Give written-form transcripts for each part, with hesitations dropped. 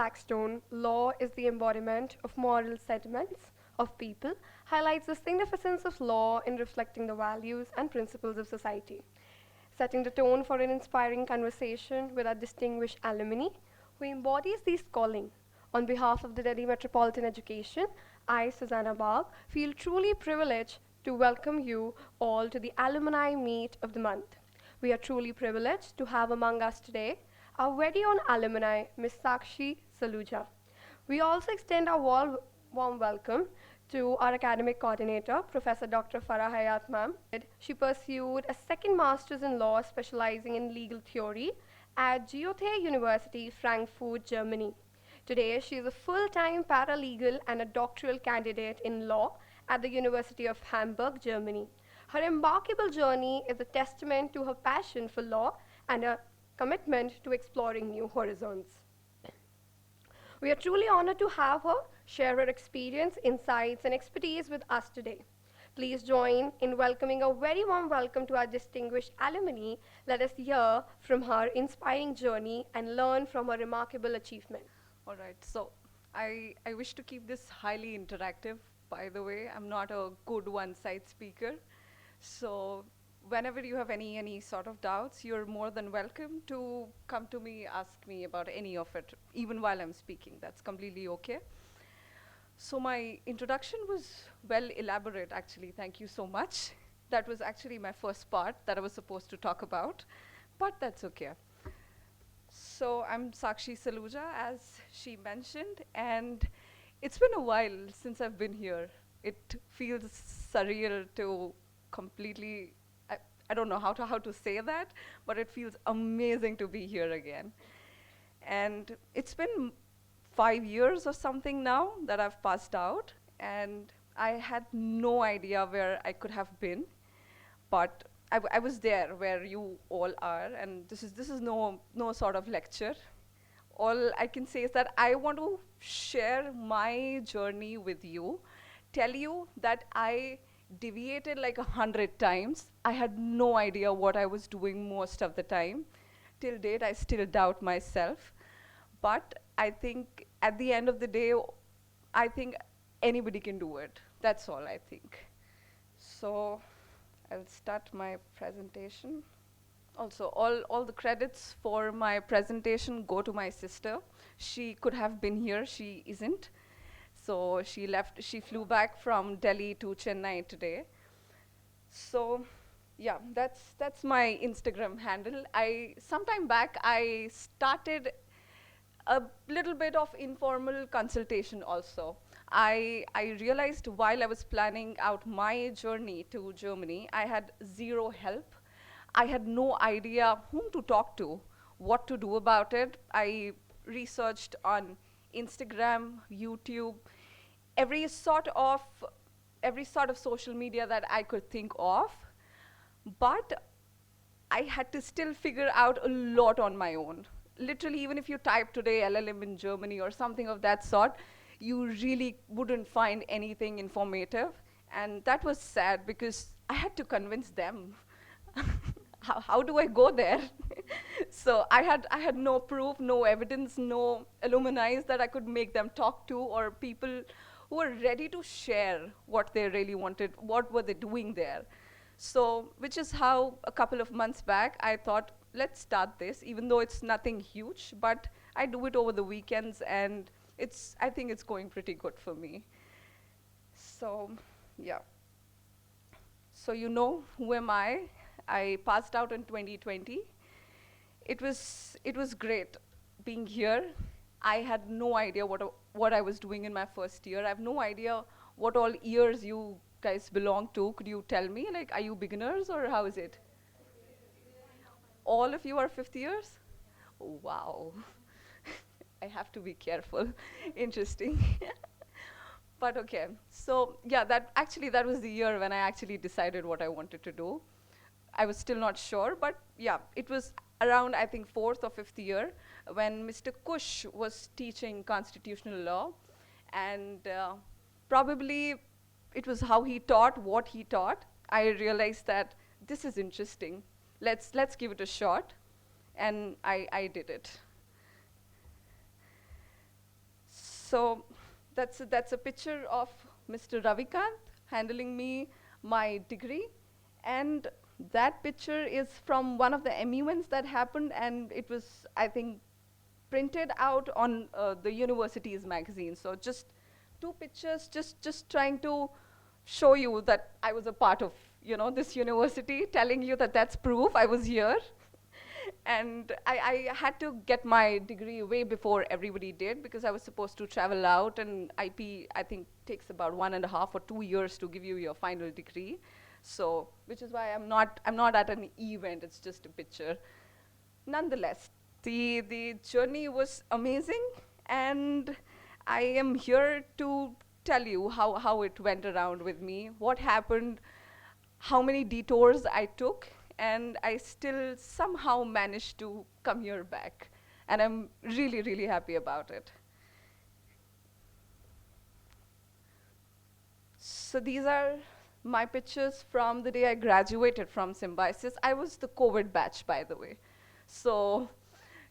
Blackstone, law is the embodiment of moral sentiments of people, highlights the significance of law in reflecting the values and principles of society. Setting the tone for an inspiring conversation with our distinguished alumni who embodies these calling. On behalf of the Delhi Metropolitan Education, I, Susanna Bagh, feel truly privileged to welcome you all to the alumni meet of the month. We are truly privileged to have among us today our very own alumni, Ms. Sakshi Saluja. We also extend our warm welcome to our academic coordinator, Professor Dr. Farah Hayat ma'am. She pursued a second master's in law specializing in legal theory at Goethe University, Frankfurt, Germany. Today, she is a full-time paralegal and a doctoral candidate in law at the University of Hamburg, Germany. Her remarkable journey is a testament to her passion for law and a commitment to exploring new horizons. We are truly honored to have her share her experience, insights, and expertise with us today. Please join in welcoming a very warm welcome to our distinguished alumni. Let us hear from her inspiring journey and learn from her remarkable achievement. All right, so I wish to keep this highly interactive. By the way, I'm not a good one-side speaker. So whenever you have any sort of doubts, you're more than welcome to come to me, ask me about any of it, even while I'm speaking. That's completely okay. So my introduction was well elaborate, actually. Thank you so much. That was actually my first part that I was supposed to talk about, but that's okay. So I'm Sakshi Saluja, as she mentioned, and it's been a while since I've been here. It feels surreal to completely, I don't know how to say that, but it feels amazing to be here again. And it's been 5 years or something now that I've passed out, and I had no idea where I could have been, but I was there where you all are, and this is no sort of lecture. All I can say is that I want to share my journey with you, tell you that I deviated like 100 times. I had no idea what I was doing most of the time. Till date, I still doubt myself. But I think at the end of the day, I think anybody can do it. That's all I think. So I'll start my presentation. Also, all the credits for my presentation go to my sister. She could have been here, she isn't. So she flew back from Delhi to Chennai today. So yeah, that's my Instagram handle. Sometime back I started a little bit of informal consultation also. I realized while I was planning out my journey to Germany, I had zero help. I had no idea whom to talk to, what to do about it. I researched on Instagram, YouTube, every sort of every sort of social media that I could think of, but I had to still figure out a lot on my own. Literally, even if you type today LLM in Germany or something of that sort, you really wouldn't find anything informative. And that was sad because I had to convince them. How do I go there? So I had no proof, no evidence, no alumni that I could make them talk to, or people who were ready to share what they really wanted, what were they doing there. So, which is how a couple of months back, I thought, let's start this, even though it's nothing huge, but I do it over the weekends, and I think it's going pretty good for me. So, yeah. So you know, who am I? I passed out in 2020. It was great being here. I had no idea what I was doing in my first year. I have no idea what all years you guys belong to. Could you tell me? Like, are you beginners or how is it? All of you are fifth years? Wow. I have to be careful. Interesting. But okay. So yeah, that was the year when I actually decided what I wanted to do. I was still not sure, but yeah, it was around, I think, fourth or fifth year when Mr. Kush was teaching constitutional law, and probably it was how he taught, what he taught. I realized that this is interesting. Let's give it a shot, and I did it. So that's a picture of Mr. Ravikant handling me my degree, and that picture is from one of the M events that happened, and it was, I think, printed out on the university's magazine. So just two pictures, just trying to show you that I was a part of, this university, telling you that that's proof I was here. And I had to get my degree way before everybody did, because I was supposed to travel out, and IP, I think, takes about 1.5 or 2 years to give you your final degree. So, which is why I'm not at an event, it's just a picture. Nonetheless, the journey was amazing, and I am here to tell you how it went around with me, what happened, how many detours I took, and I still somehow managed to come here back. And I'm really, really happy about it. So these are my pictures from the day I graduated from Symbiosis. I was the COVID batch, by the way. So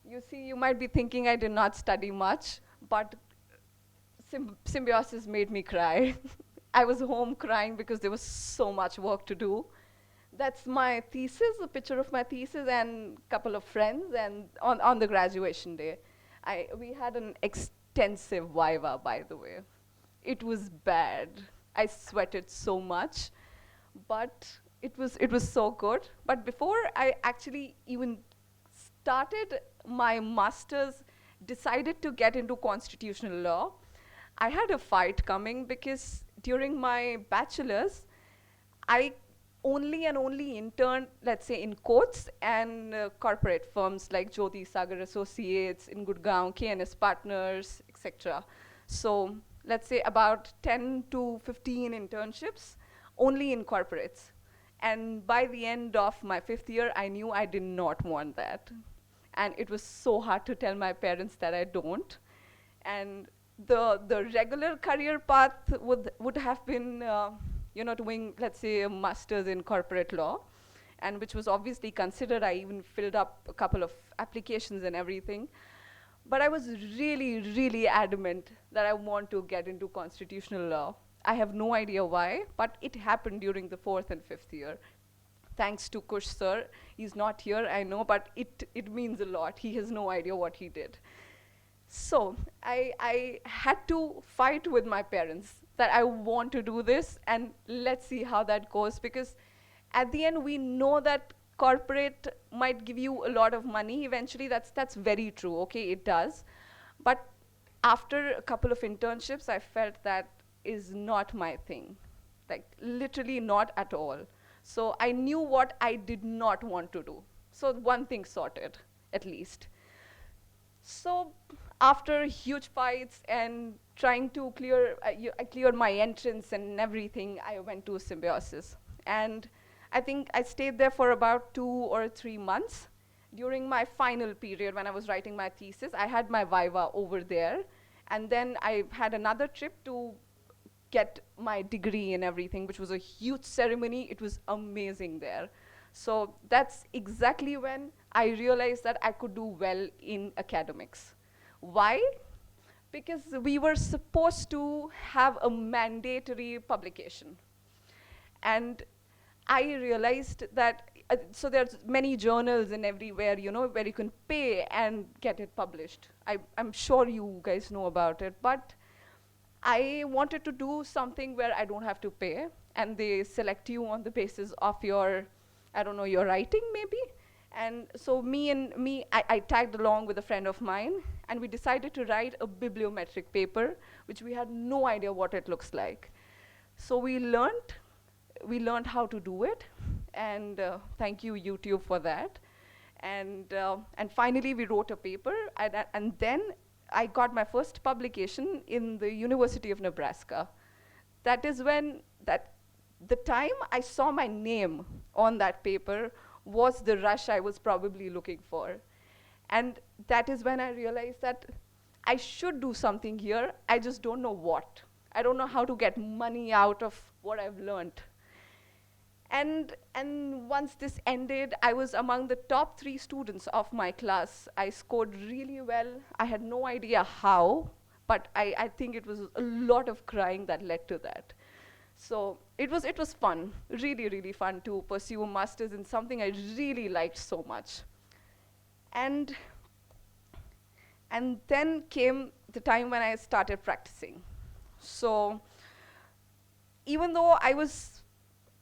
you see, you might be thinking I did not study much, but Symbiosis made me cry. I was home crying because there was so much work to do. That's my thesis, a picture of my thesis, and a couple of friends, and on the graduation day. We had an extensive viva, by the way. It was bad. I sweated so much, but it was so good. But before I actually even started my master's, decided to get into constitutional law, I had a fight coming, because during my bachelor's, I only and only interned, let's say, in courts and corporate firms like Jyoti Sagar Associates in Gurgaon, KNS Partners, etc. So let's say about 10 to 15 internships only in corporates. And by the end of my 5th year, I knew I did not want that. And it was so hard to tell my parents that I don't. And the regular career path would have been, doing, let's say, a master's in corporate law, and which was obviously considered. I even filled up a couple of applications and everything. But I was really, really adamant that I want to get into constitutional law. I have no idea why, but it happened during the 4th and 5th year. Thanks to Kush sir. He's not here, I know, but it means a lot. He has no idea what he did. So I had to fight with my parents that I want to do this, and let's see how that goes, because at the end we know that corporate might give you a lot of money eventually. That's very true. Okay, it does. But after a couple of internships, I felt that is not my thing. Like, literally not at all. So I knew what I did not want to do. So one thing sorted, at least. So after huge fights and trying to I cleared my entrance and everything, I went to Symbiosis. And I think I stayed there for about 2 or 3 months. During my final period, when I was writing my thesis, I had my viva over there. And then I had another trip to get my degree and everything, which was a huge ceremony. It was amazing there. So that's exactly when I realized that I could do well in academics. Why? Because we were supposed to have a mandatory publication. And I realized that, so there's many journals and everywhere, where you can pay and get it published. I'm sure you guys know about it, but I wanted to do something where I don't have to pay, and they select you on the basis of your, I don't know, your writing maybe. And so I tagged along with a friend of mine, and we decided to write a bibliometric paper, which we had no idea what it looks like. So we learned how to do it, and thank you YouTube for that. And finally we wrote a paper, and then I got my first publication in the University of Nebraska. That is when the time I saw my name on that paper was the rush I was probably looking for. And that is when I realized that I should do something here. I just don't know what. I don't know how to get money out of what I've learned. And once this ended, I was among the top 3 students of my class. I scored really well. I had no idea how, But I think it was a lot of crying that led to that. So it was fun, really, really fun to pursue a master's in something I really liked so much. And and then came the time when I started practicing. So even though I was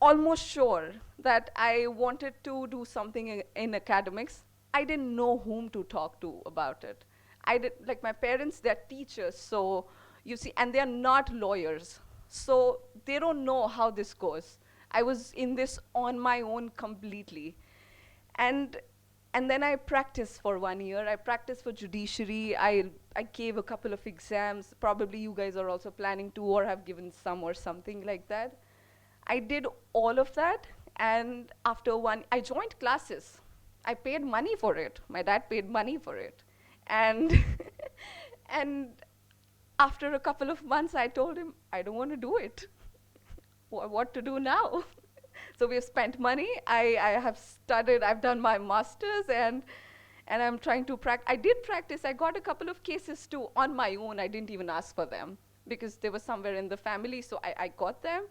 almost sure that I wanted to do something in academics, I didn't know whom to talk to about it. I did, like my parents, they're teachers, so you see, and they're not lawyers, so they don't know how this goes. I was in this on my own completely. And and then I practiced for 1 year. I practiced for judiciary. I gave a couple of exams. Probably you guys are also planning to or have given some or something like that. I did all of that, and after I joined classes. I paid money for it. My dad paid money for it. And and after a couple of months, I told him, I don't want to do it. What to do now? So we've spent money. I have studied, I've done my master's, and I'm trying to practice. I did practice. I got a couple of cases too on my own. I didn't even ask for them because they were somewhere in the family, so I got them.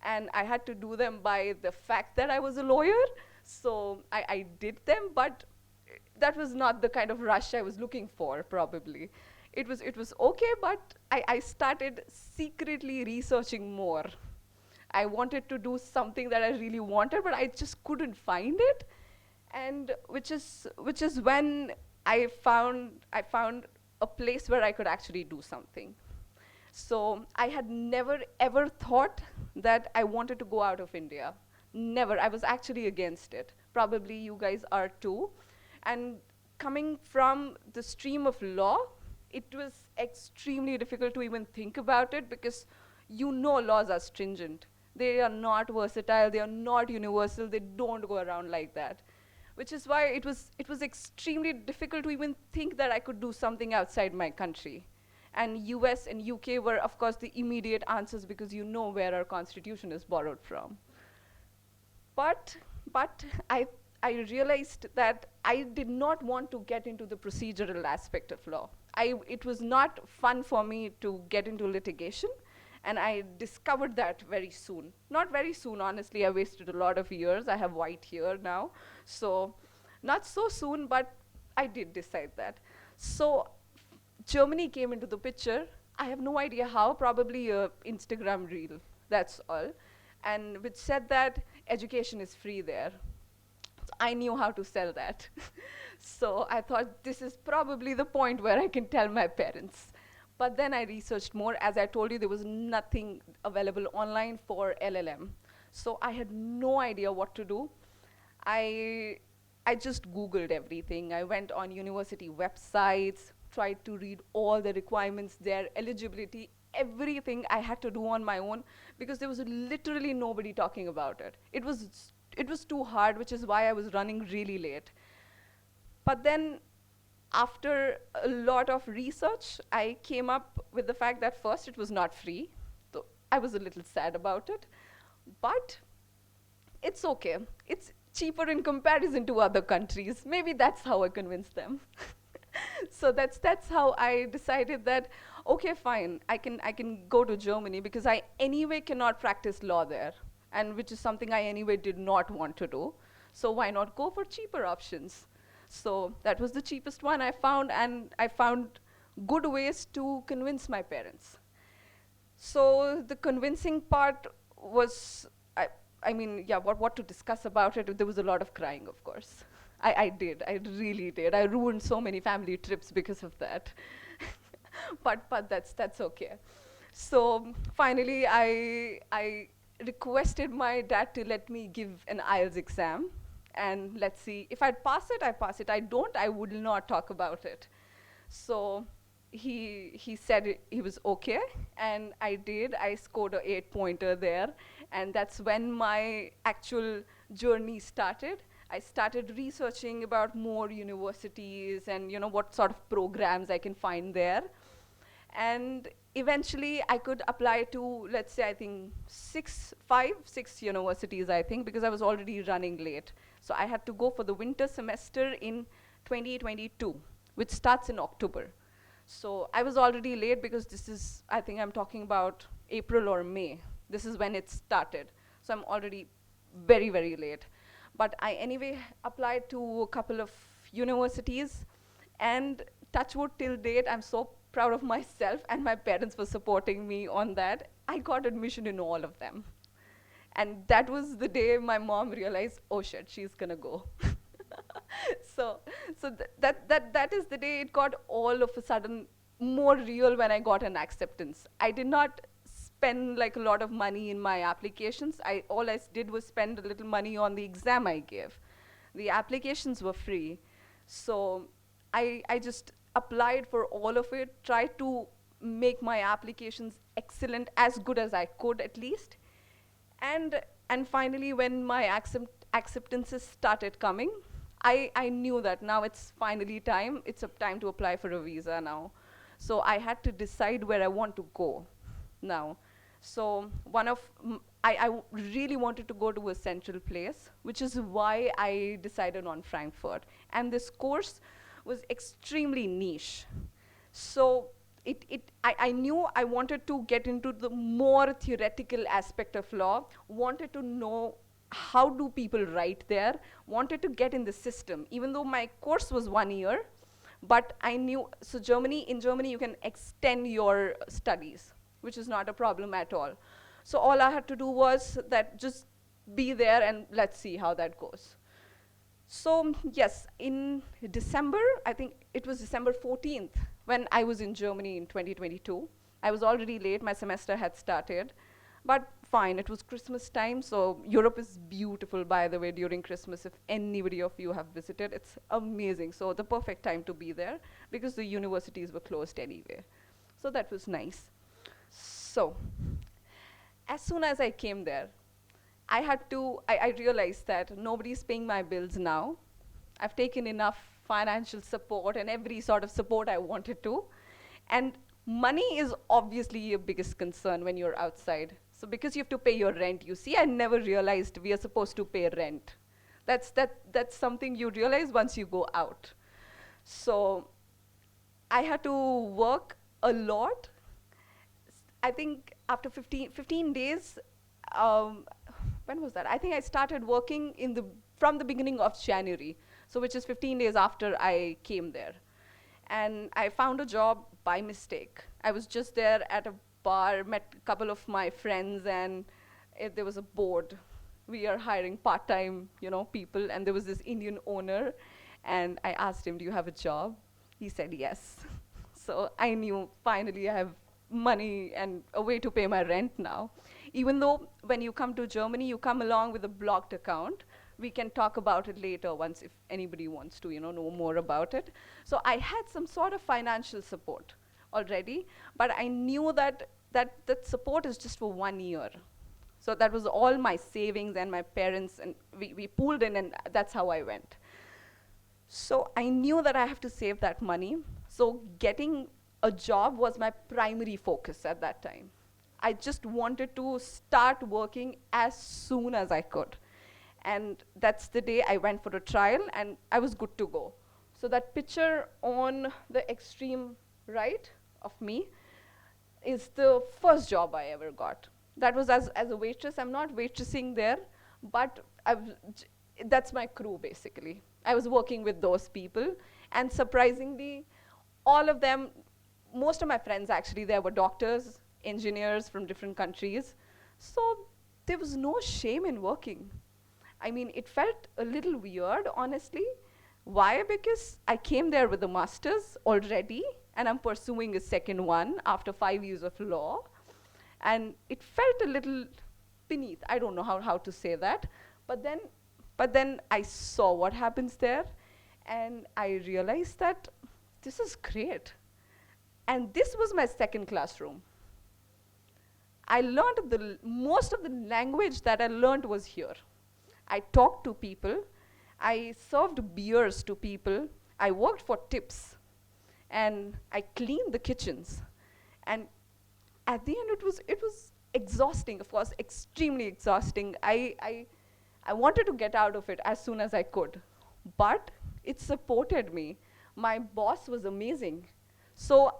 And I had to do them by the fact that I was a lawyer. So I did them, but that was not the kind of rush I was looking for, probably. It was okay, but I started secretly researching more. I wanted to do something that I really wanted, but I just couldn't find it. And which is when I found a place where I could actually do something. So I had never ever thought that I wanted to go out of India. Never. I was actually against it. Probably you guys are too. And coming from the stream of law, it was extremely difficult to even think about it because laws are stringent. They are not versatile, they are not universal, they don't go around like that. Which is why it was extremely difficult to even think that I could do something outside my country. And US and UK were, of course, the immediate answers because you know where our constitution is borrowed from. But but I realized that I did not want to get into the procedural aspect of law. It was not fun for me to get into litigation, and I discovered that very soon. Not very soon, honestly. I wasted a lot of years. I have white hair now, so not so soon, but I did decide that. So Germany came into the picture. I have no idea how, probably a Instagram reel, that's all. And which said that education is free there. So I knew how to sell that. So I thought this is probably the point where I can tell my parents. But then I researched more. As I told you, there was nothing available online for LLM. So I had no idea what to do. I I just Googled everything. I went on university websites, tried to read all the requirements, their eligibility, everything I had to do on my own because there was literally nobody talking about it. It was too hard, which is why I was running really late. But then after a lot of research, I came up with the fact that first it was not free. So I was a little sad about it. But it's okay. It's cheaper in comparison to other countries. Maybe that's how I convinced them. So that's how I decided that okay, fine, I can go to Germany because I anyway cannot practice law there, and which is something I anyway did not want to do. So why not go for cheaper options? So that was the cheapest one I found, and I found good ways to convince my parents. So the convincing part was, I mean, yeah, what to discuss about it? There was a lot of crying, of course. I really did. I ruined so many family trips because of that. But that's okay. So finally, I requested my dad to let me give an IELTS exam, and let's see if I'd pass it. I pass it. I don't. I would not talk about it. So he said he was okay, and I did. I scored a 8-pointer there, and that's when my actual journey started. I started researching about more universities and what sort of programs I can find there. And eventually I could apply to, let's say, I think six universities, I think, because I was already running late. So I had to go for the winter semester in 2022, which starts in October. So I was already late because this is, I think I'm talking about April or May. This is when it started. So I'm already very, very late. But I anyway applied to a couple of universities, and touch wood till date, I'm so proud of myself, and my parents were supporting me on that. I got admission in all of them. And that was the day my mom realized, oh shit, she's gonna go. so that is the day it got all of a sudden more real, when I got an acceptance. I did not spend like a lot of money in my applications. All I did was spend a little money on the exam I gave. The applications were free. So I just applied for all of it, tried to make my applications excellent, as good as I could at least. And and finally, when my acceptances started coming, I knew that now it's finally time. It's a time to apply for a visa now. So I had to decide where I want to go now. So I really wanted to go to a central place, which is why I decided on Frankfurt. And this course was extremely niche. So I knew I wanted to get into the more theoretical aspect of law, wanted to know how do people write there, wanted to get in the system, even though my course was 1 year. But I knew, so in Germany, you can extend your studies, which is not a problem at all. So all I had to do was that just be there and let's see how that goes. So yes, in December, I think it was December 14th, when I was in Germany in 2022. I was already late, my semester had started. But fine, it was Christmas time, so Europe is beautiful, by the way, during Christmas. If anybody of you have visited, it's amazing. So the perfect time to be there, because the universities were closed anyway. So that was nice. So as soon as I came there, I realized that nobody's paying my bills now. I've taken enough financial support and every sort of support I wanted to. And money is obviously your biggest concern when you're outside. So because you have to pay your rent, you see, I never realized we are supposed to pay rent. That's something you realize once you go out. So I had to work a lot. I think after 15 days, um, when was that? I think I started working from the beginning of January, so which is 15 days after I came there. And I found a job by mistake. I was just there at a bar, met a couple of my friends, and there was a board. We are hiring part-time, people, and there was this Indian owner, and I asked him, "Do you have a job?" He said yes. So I knew finally I have money and a way to pay my rent now. Even though when you come to Germany, you come along with a blocked account. We can talk about it later once if anybody wants to, know more about it. So I had some sort of financial support already, but I knew that support is just for 1 year. So that was all my savings and my parents, and we pooled in, and that's how I went. So I knew that I have to save that money. So getting a job was my primary focus at that time. I just wanted to start working as soon as I could. And that's the day I went for a trial, and I was good to go. So that picture on the extreme right of me is the first job I ever got. That was as a waitress. I'm not waitressing there, but that's my crew, basically. I was working with those people, and surprisingly, all of them, most of my friends actually, they were doctors, engineers from different countries. So there was no shame in working. I mean, it felt a little weird, honestly. Why? Because I came there with a master's already, and I'm pursuing a second one after 5 years of law. And it felt a little beneath. I don't know how to say that. But then I saw what happens there, and I realized that this is great. And this was my second classroom. I learned most of the language that I learned was here. I talked to people, I served beers to people, I worked for tips, and I cleaned the kitchens. And at the end, it was exhausting, of course, extremely exhausting. I wanted to get out of it as soon as I could, but it supported me. My boss was amazing. So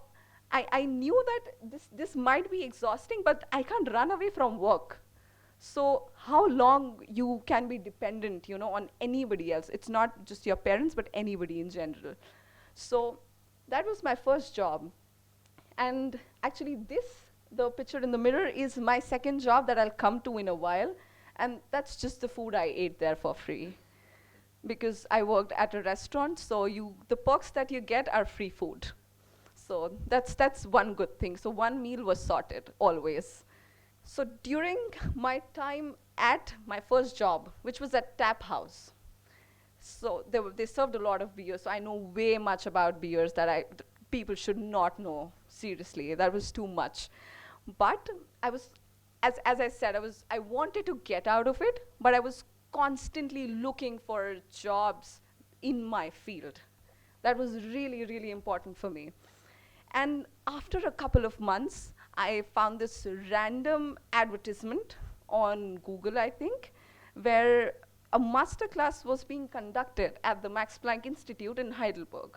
I knew that this might be exhausting, but I can't run away from work. So how long you can be dependent, on anybody else? It's not just your parents, but anybody in general. So that was my first job. And actually, the picture in the mirror, is my second job that I'll come to in a while. And that's just the food I ate there for free. Because I worked at a restaurant, so the perks that you get are free food. So that's one good thing. So one meal was sorted, always. So during my time at my first job, which was at Tap House, so they served a lot of beers. So I know way much about beers that people should not know. Seriously, that was too much. But I was, as I said, I wanted to get out of it, but I was constantly looking for jobs in my field. That was really, really important for me. And after a couple of months, I found this random advertisement on Google, I think, where a master class was being conducted at the Max Planck Institute in Heidelberg.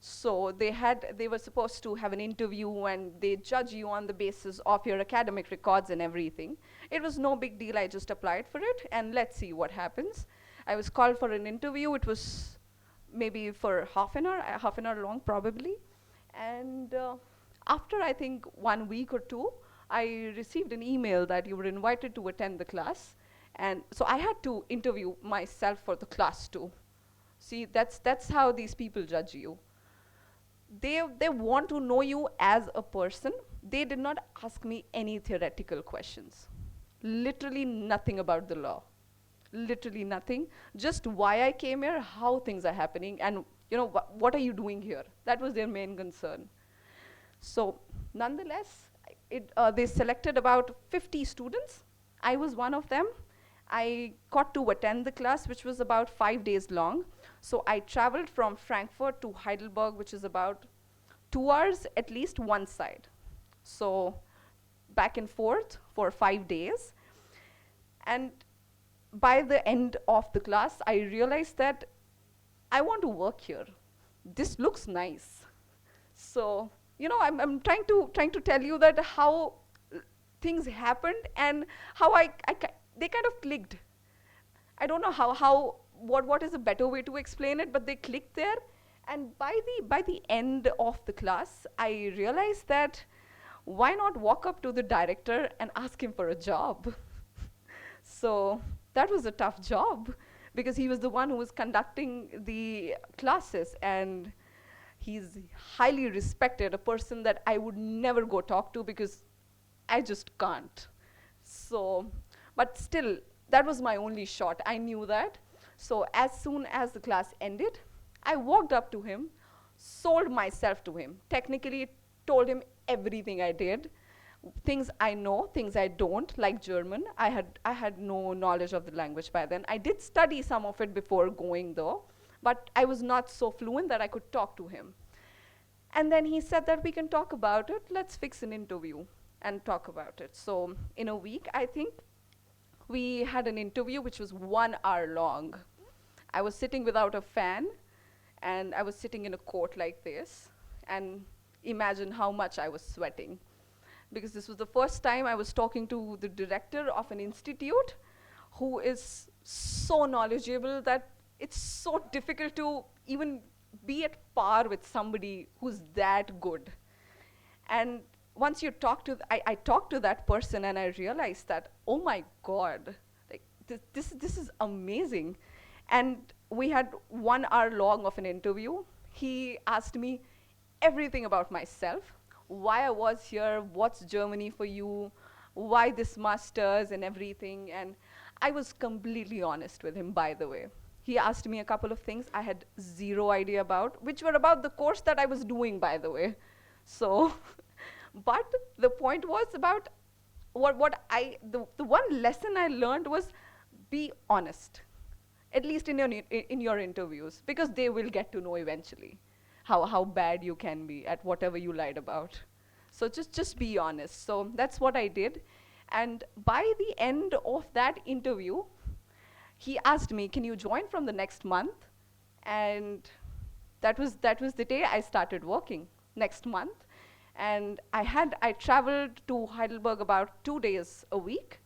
So they were supposed to have an interview, and they judge you on the basis of your academic records and everything. It was no big deal. I just applied for it, and let's see what happens. I was called for an interview. It was maybe for half an hour long probably. And after, I think, 1 week or two, I received an email that you were invited to attend the class. And so I had to interview myself for the class too. See, that's how these people judge you. They want to know you as a person. They did not ask me any theoretical questions. Literally nothing about the law. Literally nothing. Just why I came here, how things are happening, and what are you doing here? That was their main concern. So nonetheless, they selected about 50 students. I was one of them. I got to attend the class, which was about 5 days long. So I traveled from Frankfurt to Heidelberg, which is about 2 hours at least one side. So back and forth for 5 days. And by the end of the class, I realized that I want to work here. This looks nice. So, I'm trying to tell you that how things happened, and how they kind of clicked. I don't know what is a better way to explain it, but they clicked there. And by the end of the class, I realized that why not walk up to the director and ask him for a job? So that was a tough job, because he was the one who was conducting the classes, and he's highly respected, a person that I would never go talk to because I just can't. So, but still, that was my only shot. I knew that. So as soon as the class ended, I walked up to him, sold myself to him. Technically, told him everything I did, things I know, things I don't, like German. I had no knowledge of the language by then. I did study some of it before going though, but I was not so fluent that I could talk to him. And then he said that we can talk about it. Let's fix an interview and talk about it. So in a week, I think, we had an interview which was 1 hour long. I was sitting without a fan, and I was sitting in a court like this, and imagine how much I was sweating. Because this was the first time I was talking to the director of an institute, who is so knowledgeable that it's so difficult to even be at par with somebody who's that good. And once you I talked to that person, and I realized that, oh my God, like this is amazing. And we had 1 hour long of an interview. He asked me everything about myself, why I was here, what's Germany for you, why this master's and everything. And I was completely honest with him, by the way. He asked me a couple of things I had zero idea about, which were about the course that I was doing, by the way. So, but the point was about the one lesson I learned was, be honest, at least in your interviews, because they will get to know eventually how bad you can be at whatever you lied about. So just be honest. So that's what I did. And by the end of that interview, he asked me, can you join from the next month? And that was the day I started working. next month. And I traveled to Heidelberg about 2 days a week.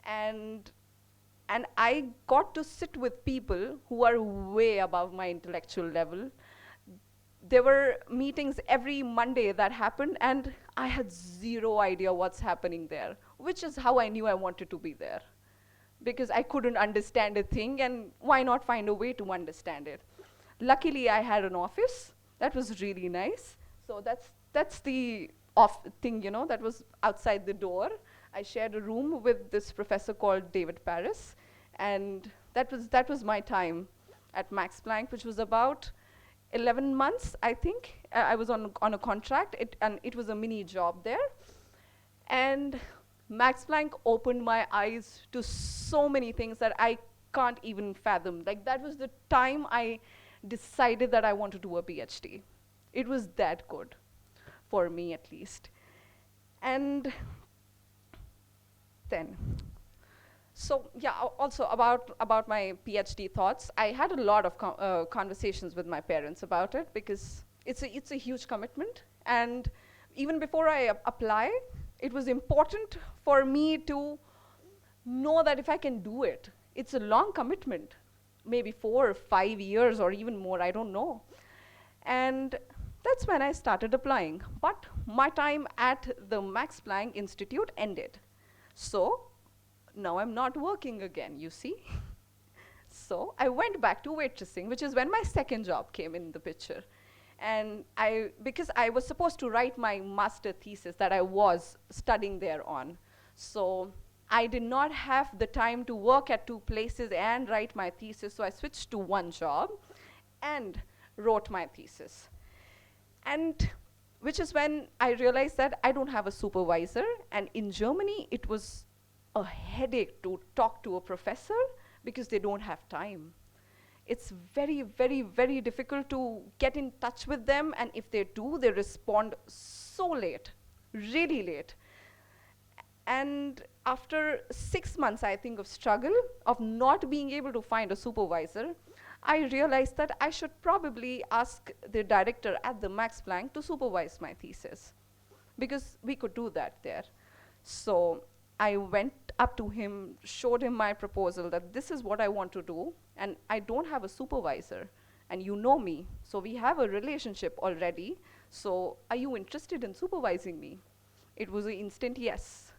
And and I got to sit with people who are way above my intellectual level. There were meetings every Monday that happened, and I had zero idea what's happening there, which is how I knew I wanted to be there. Because I couldn't understand a thing, and why not find a way to understand it? Luckily, I had an office. That was really nice. So that's the off thing, that was outside the door. I shared a room with this professor called David Paris, and that was my time at Max Planck, which was about 11 months, I think. I was on a contract, and it was a mini job there. And Max Planck opened my eyes to so many things that I can't even fathom. Like, that was the time I decided that I want to do a PhD. It was that good, for me at least. And then, so yeah, also about my PhD thoughts, I had a lot of conversations with my parents about it, because it's a huge commitment. And even before I apply, it was important for me to know that if I can do it. It's a long commitment, maybe 4 or 5 years or even more, I don't know. And that's when I started applying. But my time at the Max Planck Institute ended. So now I'm not working again, you see. So I went back to waitressing, which is when my second job came in the picture. And because I was supposed to write my master thesis that I was studying there on. So I did not have the time to work at 2 places and write my thesis, so I switched to one job and wrote my thesis. And which is when I realized that I don't have a supervisor, and in Germany it was a headache to talk to a professor because they don't have time. It's very, very, very difficult to get in touch with them, and if they do, they respond so late, really late. And after 6 months, I think, of struggle, of not being able to find a supervisor, I realized that I should probably ask the director at the Max Planck to supervise my thesis, because we could do that there. So I went up to him, showed him my proposal that this is what I want to do, and I don't have a supervisor, and you know me, so we have a relationship already, so are you interested in supervising me? It was an instant yes.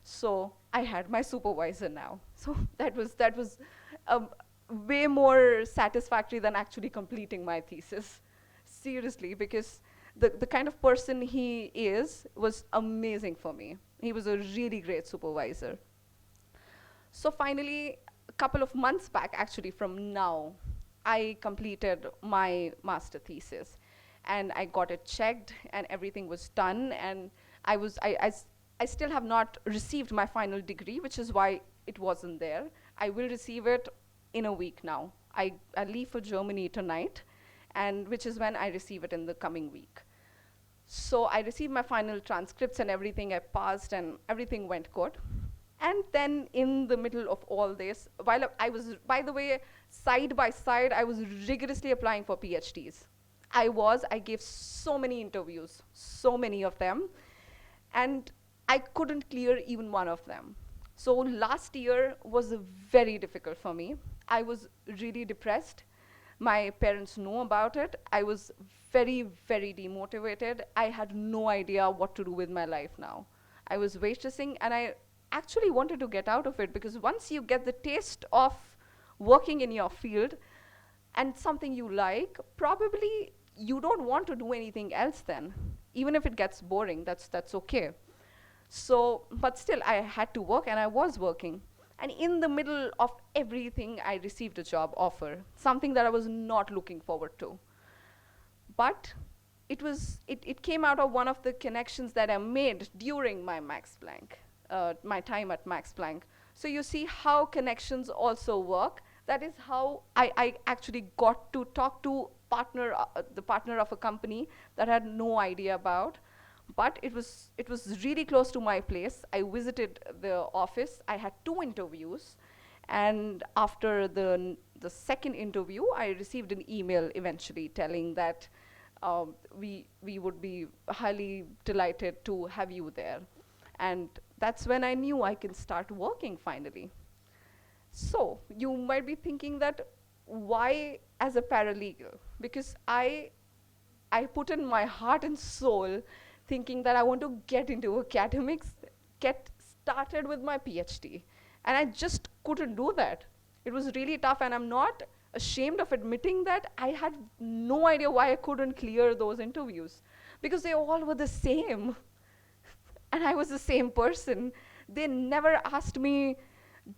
So I had my supervisor now. So that was way more satisfactory than actually completing my thesis. Seriously, because the kind of person he is was amazing for me. He was a really great supervisor. So finally, a couple of months back, actually from now, I completed my master thesis. And I got it checked, and everything was done. And I still have not received my final degree, which is why it wasn't there. I will receive it in a week now. I leave for Germany tonight, and which is when I receive it in the coming week. So I received my final transcripts and everything. I passed, and everything went good. And then in the middle of all this, while I was, by the way, side by side, I was rigorously applying for PhDs. I gave so many interviews, so many of them, and I couldn't clear even one of them. So last year was very difficult for me. I was really depressed. My parents know about it. I was very, very demotivated. I had no idea what to do with my life now. I was waitressing, and I actually wanted to get out of it, because once you get the taste of working in your field and something you like, probably you don't want to do anything else then. Even if it gets boring, that's okay. So, but still, I had to work, and I was working. And in the middle of everything, I received a job offer, something that I was not looking forward to. But it came out of one of the connections that I made during my my time at Max Planck. So you see how connections also work. That is how I actually got to talk to the partner of a company that I had no idea about. But it was really close to my place. I visited the office. I had 2 interviews, and after the second interview, I received an email eventually telling that we would be highly delighted to have you there. And that's when I knew I can start working finally. So you might be thinking that why as a paralegal? Because I put in my heart and soul thinking that I want to get into academics, get started with my PhD. And I just couldn't do that. It was really tough, and I'm not ashamed of admitting that I had no idea why I couldn't clear those interviews because they all were the same. And I was the same person. They never asked me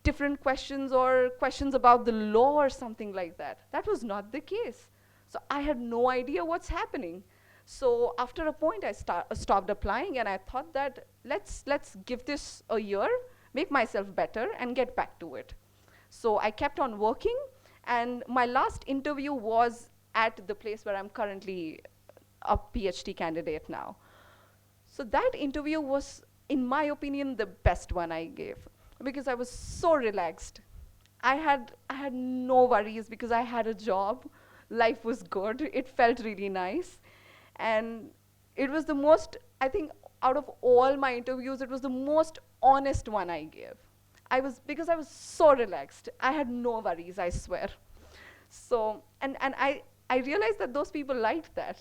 different questions or questions about the law or something like that. That was not the case. So I had no idea what's happening. So after a point, I stopped applying, and I thought that let's give this a year, make myself better, and get back to it. So I kept on working, and my last interview was at the place where I'm currently a PhD candidate now. So that interview was, in my opinion, the best one I gave because I was so relaxed. I had no worries because I had a job. Life was good. It felt really nice. And it was the most, I think, out of all my interviews, it was the most honest one I gave. Because I was so relaxed. I had no worries, I swear. So, and I realized that those people liked that.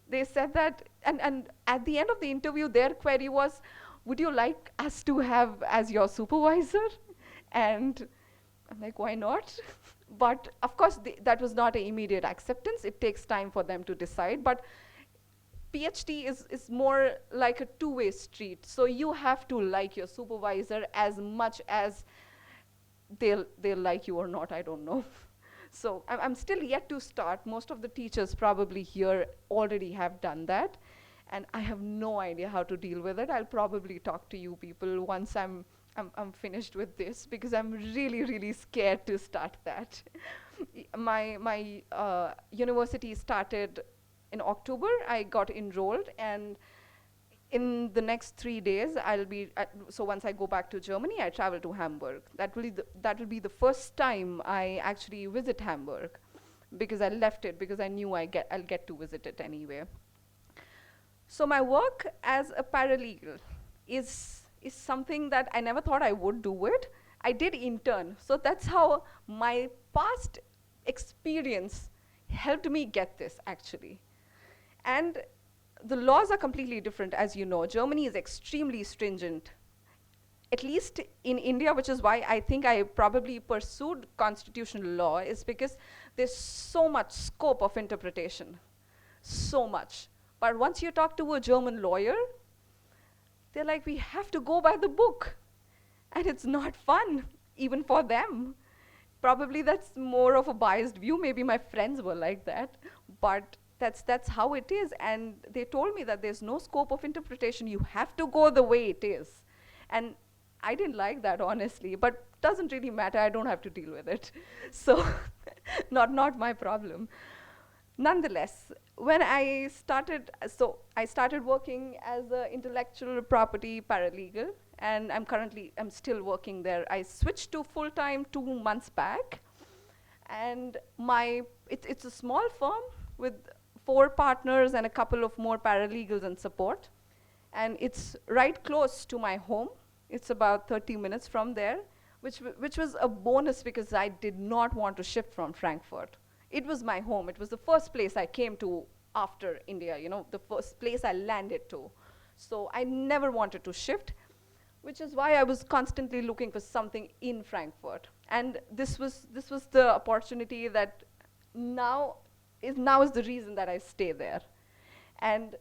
They said that, and at the end of the interview, their query was, would you like us to have as your supervisor? And I'm like, why not? But of course, that was not an immediate acceptance. It takes time for them to decide. But PhD is more like a two-way street. So you have to like your supervisor as much as they'll like you or not, I don't know. So I'm still yet to start. Most of the teachers probably here already have done that. And I have no idea how to deal with it. I'll probably talk to you people once I'm finished with this because I'm really, really scared to start that. My university started in October. I got enrolled, and in the next 3 days, so once I go back to Germany, I travel to Hamburg. That will be the first time I actually visit Hamburg because I left it because I knew I'll get to visit it anyway. So my work as a paralegal is something that I never thought I would do it. I did intern. So that's how my past experience helped me get this actually. And the laws are completely different, as you know. Germany is extremely stringent, at least in India, which is why I think I probably pursued constitutional law, is because there's so much scope of interpretation, so much. But once you talk to a German lawyer, they're like, we have to go by the book. And it's not fun, even for them. Probably that's more of a biased view. Maybe my friends were like that. But that's how it is. And they told me that there's no scope of interpretation. You have to go the way it is. And I didn't like that, honestly. But doesn't really matter. I don't have to deal with it. So not my problem. Nonetheless, when I started working as an intellectual property paralegal, and I'm still working there. I switched to full-time 2 months back, and it's a small firm with 4 partners and a couple of more paralegals and support, and it's right close to my home. It's about 30 minutes from there, which was a bonus because I did not want to shift from Frankfurt. It was my home. It was the first place I came to after India, the first place I landed to. So I never wanted to shift, which is why I was constantly looking for something in Frankfurt. And this was the opportunity that now is the reason that I stay there. And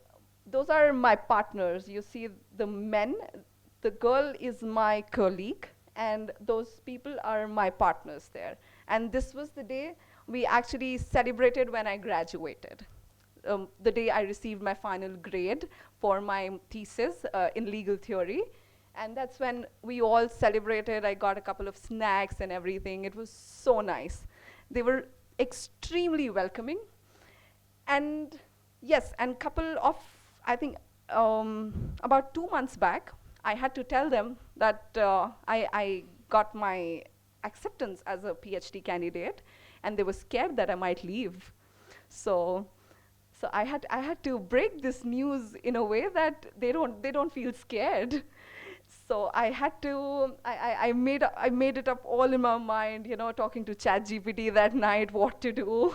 those are my partners. You see the men, the girl is my colleague, and those people are my partners there. And this was the day we actually celebrated when I graduated. The day I received my final grade for my thesis in legal theory. And that's when we all celebrated. I got a couple of snacks and everything. It was so nice. They were extremely welcoming. And yes, and I think about 2 months back, I had to tell them that I got my acceptance as a PhD candidate, and they were scared that I might leave. So So I had to break this news in a way that they don't feel scared. So I made it up all in my mind, talking to ChatGPT that night, what to do,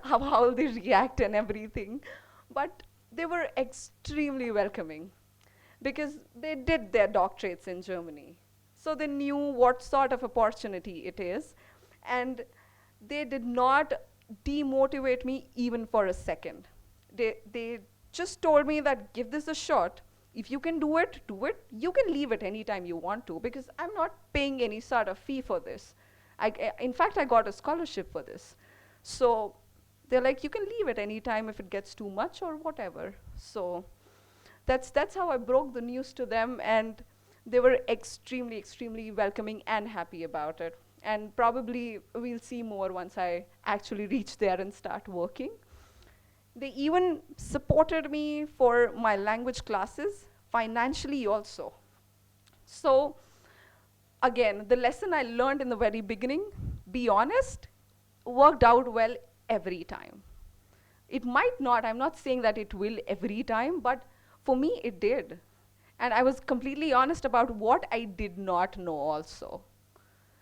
how they react and everything. But they were extremely welcoming because they did their doctorates in Germany. So they knew what sort of opportunity it is. And they did not demotivate me even for a second. They just told me that give this a shot. If you can do it, do it. You can leave it anytime you want to because I'm not paying any sort of fee for this. In fact, I got a scholarship for this. So they're like, you can leave it anytime if it gets too much or whatever. So that's how I broke the news to them, and they were extremely welcoming and happy about it. And probably we'll see more once I actually reach there and start working. They even supported me for my language classes financially also. So again, the lesson I learned in the very beginning, be honest, worked out well every time. It might not, I'm not saying that it will every time, but for me it did. And I was completely honest about what I did not know also.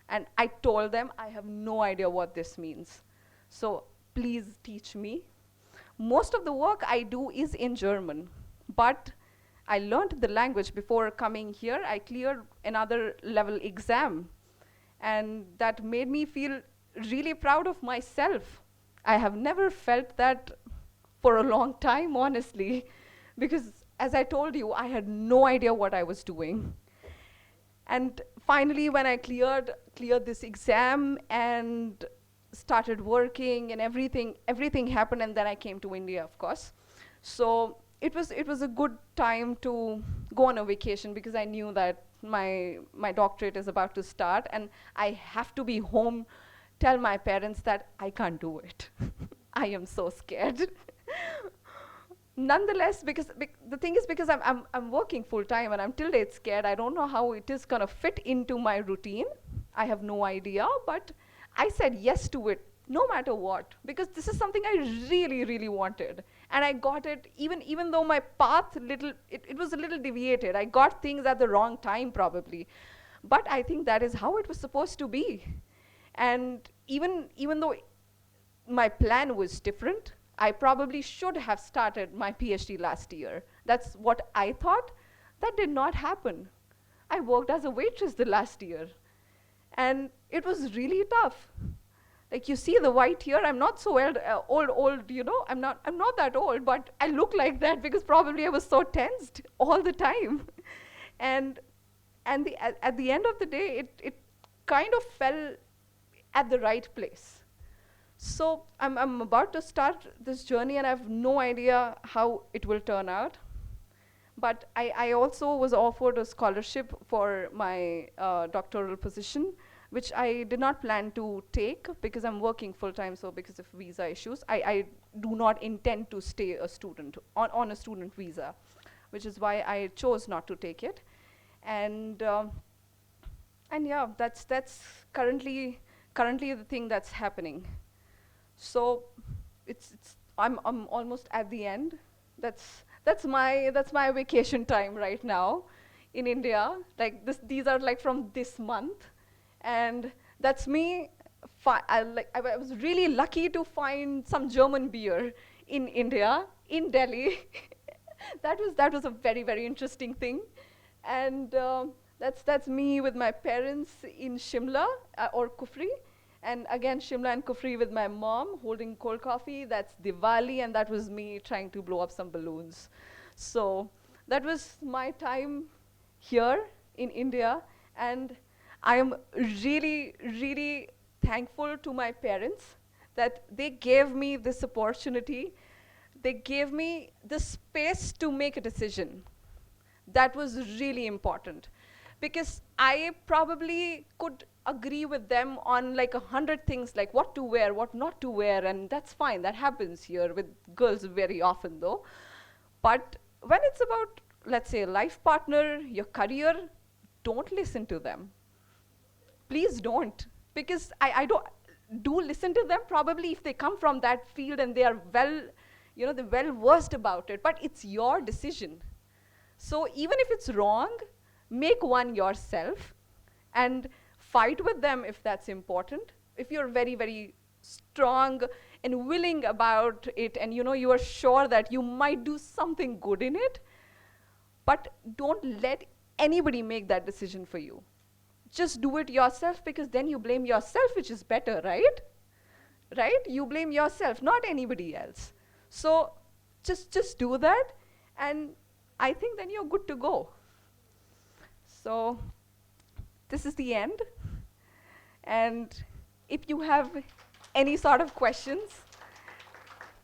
And I told them, I have no idea what this means. So please teach me. Most of the work I do is in German, but I learned the language before coming here. I cleared another level exam, and that made me feel really proud of myself. I have never felt that for a long time, honestly, because as I told you, I had no idea what I was doing. And finally, when I cleared this exam and started working and everything happened, and then I came to India, of course. So it was a good time to go on a vacation because I knew that my doctorate is about to start, and I have to be home, tell my parents that I can't do it. I am so scared. Nonetheless, because the thing is, because I'm working full time and I'm till date scared, I don't know how it is gonna fit into my routine. I have no idea, but I said yes to it no matter what, because this is something I really wanted, and I got it even though my path it was a little deviated. I got things at the wrong time probably, but I think that is how it was supposed to be. And even though my plan was different, I probably should have started my PhD last year. That's what I thought. That did not happen. I worked as a waitress the last year, and it was really tough. Like, you see the white here, I'm not so old, I'm not that old, but I look like that because probably I was so tensed all the time. and at the end of the day, it kind of fell at the right place. So I'm about to start this journey, and I have no idea how it will turn out. But I also was offered a scholarship for my doctoral position, which I did not plan to take because I'm working full time. So because of visa issues, I do not intend to stay a student on a student visa, which is why I chose not to take it. And yeah, that's currently the thing that's happening. So I'm almost at the end. That's my vacation time right now in India. Like these are like from this month, and that's me. I was really lucky to find some German beer in India, in Delhi. That was a very interesting thing, and that's me with my parents in Shimla or Kufri. And again, Shimla and Kufri with my mom holding cold coffee. That's Diwali, and that was me trying to blow up some balloons. So that was my time here in India, and I am really thankful to my parents that they gave me this opportunity. They gave me the space to make a decision. That was really important, because I probably could agree with them on like 100 things, like what to wear, what not to wear, and that's fine. That happens here with girls very often though. But when it's about, let's say, a life partner, your career, don't listen to them. Please don't. Because I don't do listen to them probably if they come from that field and they are well, they're well versed about it, but it's your decision. So even if it's wrong, make one yourself and fight with them if that's important. If you're very, very strong and willing about it, and you are sure that you might do something good in it, but don't let anybody make that decision for you. Just do it yourself, because then you blame yourself, which is better, right? Right? You blame yourself, not anybody else. So just do that, and I think then you're good to go. So this is the end. And if you have any sort of questions,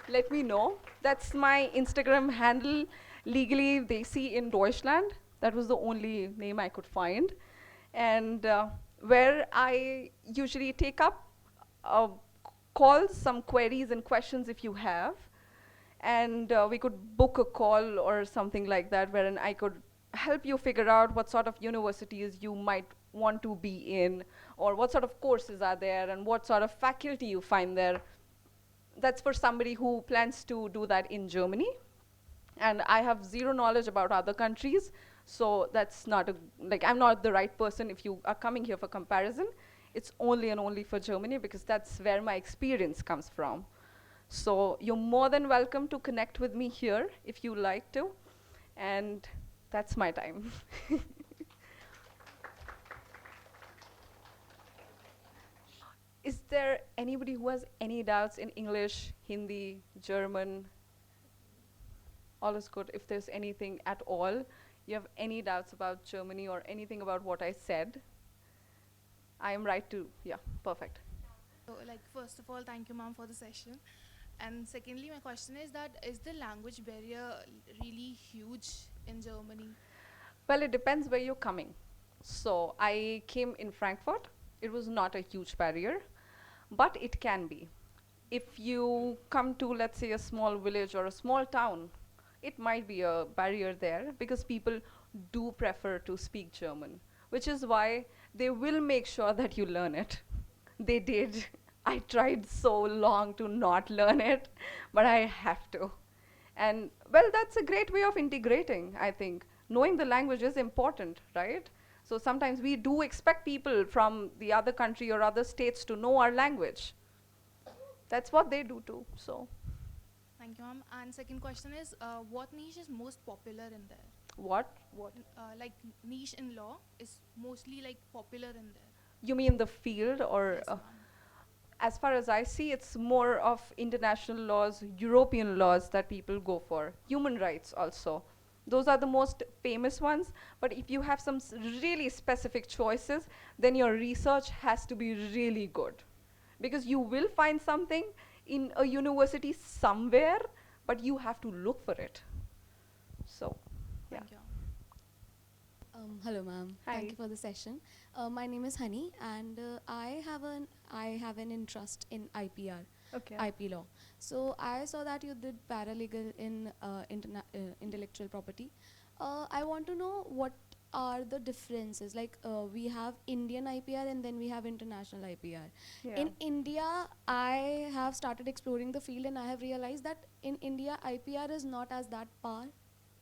let me know. That's my Instagram handle, legally they see in Deutschland. That was the only name I could find. And where I usually take up calls, some queries and questions if you have. And we could book a call or something like that, wherein I could help you figure out what sort of universities you might want to be in, or what sort of courses are there, and what sort of faculty you find there. That's for somebody who plans to do that in Germany. And I have zero knowledge about other countries, so that's not I'm not the right person if you are coming here for comparison. It's only and only for Germany, because that's where my experience comes from. So you're more than welcome to connect with me here if you like to. And that's my time. Is there anybody who has any doubts in English, Hindi, German? All is good. If there's anything at all, you have any doubts about Germany or anything about what I said, I am right to, yeah, perfect. So, like, first of all, thank you, ma'am, for the session. And secondly, my question is that is the language barrier really huge in Germany? Well, it depends where you're coming. So I came in Frankfurt. It was not a huge barrier, but it can be. If you come to, let's say, a small village or a small town, it might be a barrier there, because people do prefer to speak German, which is why they will make sure that you learn it. They did. I tried so long to not learn it, but I have to. And well, that's a great way of integrating, I think. Knowing the language is important, right? So sometimes we do expect people from the other country or other states to know our language. That's what they do too, so. Thank you, ma'am. And second question is, what niche is most popular in there? What? What? Like niche in law is mostly like popular in there. You mean the field, or? Yes, ma'am. As far as I see, it's more of international laws, European laws that people go for. Human rights also. Those are the most famous ones. But if you have some really specific choices, then your research has to be really good. Because you will find something in a university somewhere, but you have to look for it. So, yeah. Thank you. Hello, ma'am. Hi. Thank you for the session. My name is Honey, and I have an interest in IPR, Okay. IP law. So I saw that you did paralegal in intellectual property. I want to know what are the differences. Like we have Indian IPR and then we have international IPR. Yeah. In India, I have started exploring the field and I have realized that in India, IPR is not as that par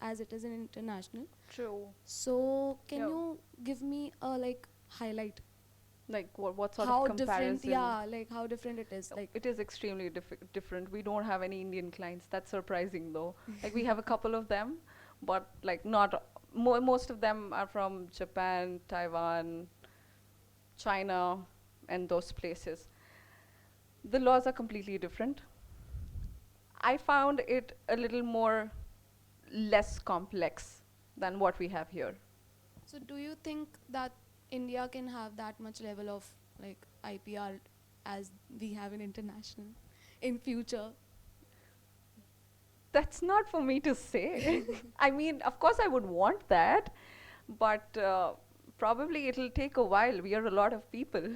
as it is in international. True. So can Yeah. you give me a highlight Like what sort how of comparison? different? Yeah, like how different it is. Like It is extremely different. We don't have any Indian clients. That's surprising, though. Like we have a couple of them, but like not most of them are from Japan, Taiwan, China, and those places. The laws are completely different. I found it a little more less complex than what we have here. so, do you think that India can have that much level of like IPR as we have in international in future? That's not for me to say. I mean, of course, I would want that, but probably it'll take a while. We are a lot of people.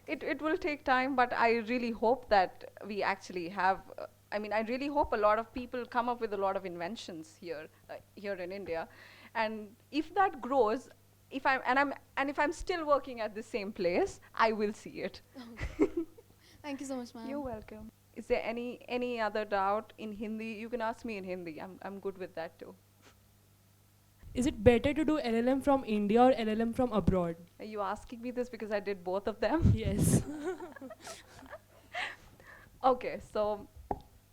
It will take time, but I really hope that we actually have. I mean, I really hope a lot of people come up with a lot of inventions here in India, and if that grows, if I'm still working at the same place, I will see it. Thank you so much, ma'am. You're welcome. Is there any other doubt in Hindi? You can ask me in Hindi. I'm good with that too. Is it better to do LLM from India or LLM from abroad? Are you asking me this because I did both of them? Yes. Okay, so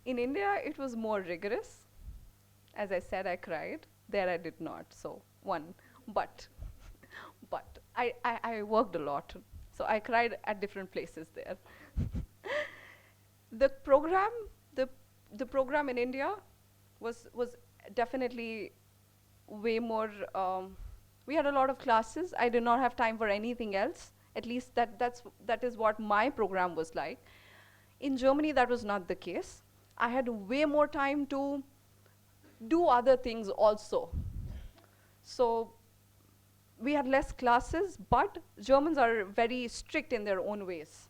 in India it was more rigorous. As I said, I cried. There I did not. So one, but but I worked a lot. So I cried at different places there. The program, the the program in India was definitely way more. We had a lot of classes. I did not have time for anything else. At least that is what my program was like. In Germany, that was not the case. I had way more time to do other things also. So we had less classes, but Germans are very strict in their own ways.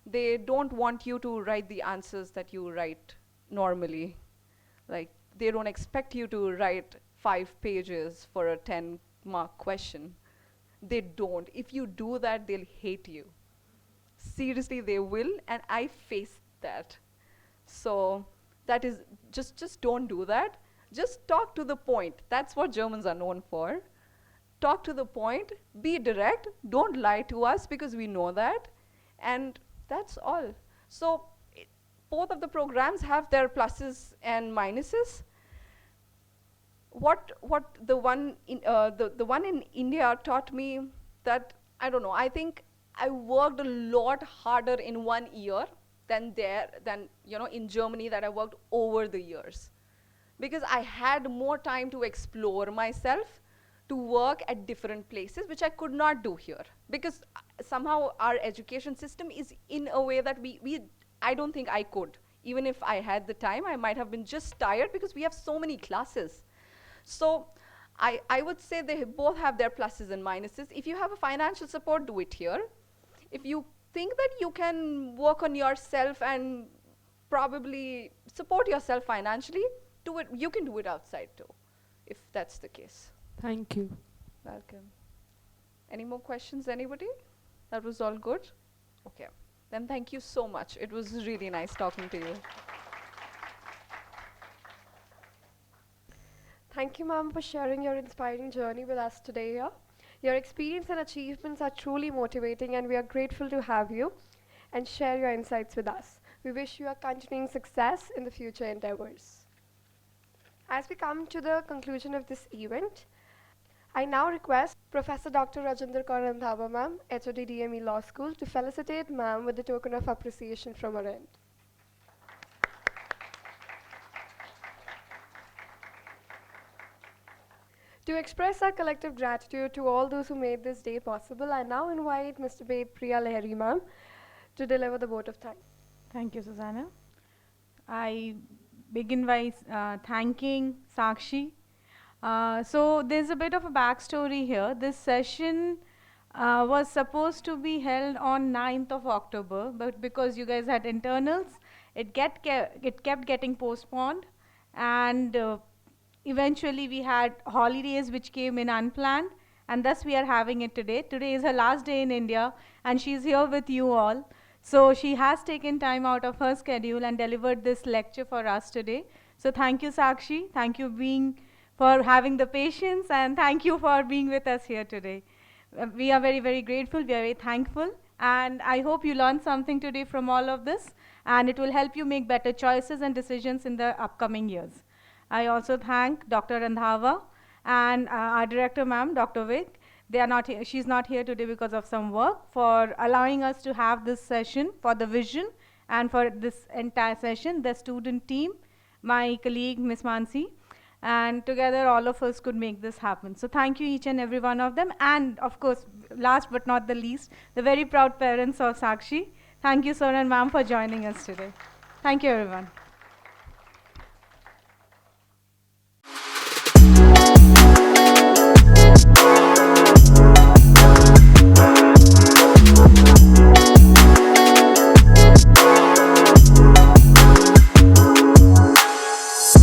They don't want you to write the answers that you write normally. Like, they don't expect you to write 5 pages for a 10-mark question. They don't. If you do that, they'll hate you. Seriously, they will, and I faced that. So that is, just don't do that. Just talk to the point. That's what Germans are known for. Talk to the point, be direct, don't lie to us because we know that, and that's all. So both of the programs have their pluses and minuses. What the one in the one in India taught me that, I don't know, I think I worked a lot harder in 1 year than in Germany, that I worked over the years, because I had more time to explore myself, to work at different places, which I could not do here, because somehow our education system is in a way that I don't think I could. Even if I had the time, I might have been just tired because we have so many classes. So I would say they both have their pluses and minuses. If you have a financial support, do it here. If you think that you can work on yourself and probably support yourself financially, do it. You can do it outside too, if that's the case. Thank you. Welcome. Any more questions, anybody? That was all good? Okay. Then thank you so much. It was really nice talking to you. Thank you, ma'am, for sharing your inspiring journey with us today here. Your experience and achievements are truly motivating, and we are grateful to have you and share your insights with us. We wish you a continuing success in the future endeavors. As we come to the conclusion of this event, I now request Professor Dr. Rajinder Kaur Randhawa, ma'am, HOD DME Law School, to felicitate ma'am with the token of appreciation from her end. To express our collective gratitude to all those who made this day possible, I now invite Mr. Ved Priya Lahiri, ma'am, to deliver the vote of thanks. Thank you, Susanna. I begin by thanking Sakshi. So there's a bit of a backstory here. This session was supposed to be held on 9th of October, but because you guys had internals, it kept getting postponed, and eventually we had holidays which came in unplanned, and thus we are having it today. Today is her last day in India, and she's here with you all. So she has taken time out of her schedule and delivered this lecture for us today. So thank you, Sakshi. Thank you for having the patience, and thank you for being with us here today. We are very, very grateful. We are very thankful. And I hope you learned something today from all of this, and it will help you make better choices and decisions in the upcoming years. I also thank Dr. Randhawa and our director, ma'am, Dr. Vic. They are not here. She's not here today because of some work, for allowing us to have this session, for the vision, and for this entire session, the student team, my colleague, Ms. Mansi, and together all of us could make this happen. So thank you each and every one of them. And of course, last but not the least, the very proud parents of Sakshi. Thank you, sir and ma'am, for joining us today. Thank you, everyone.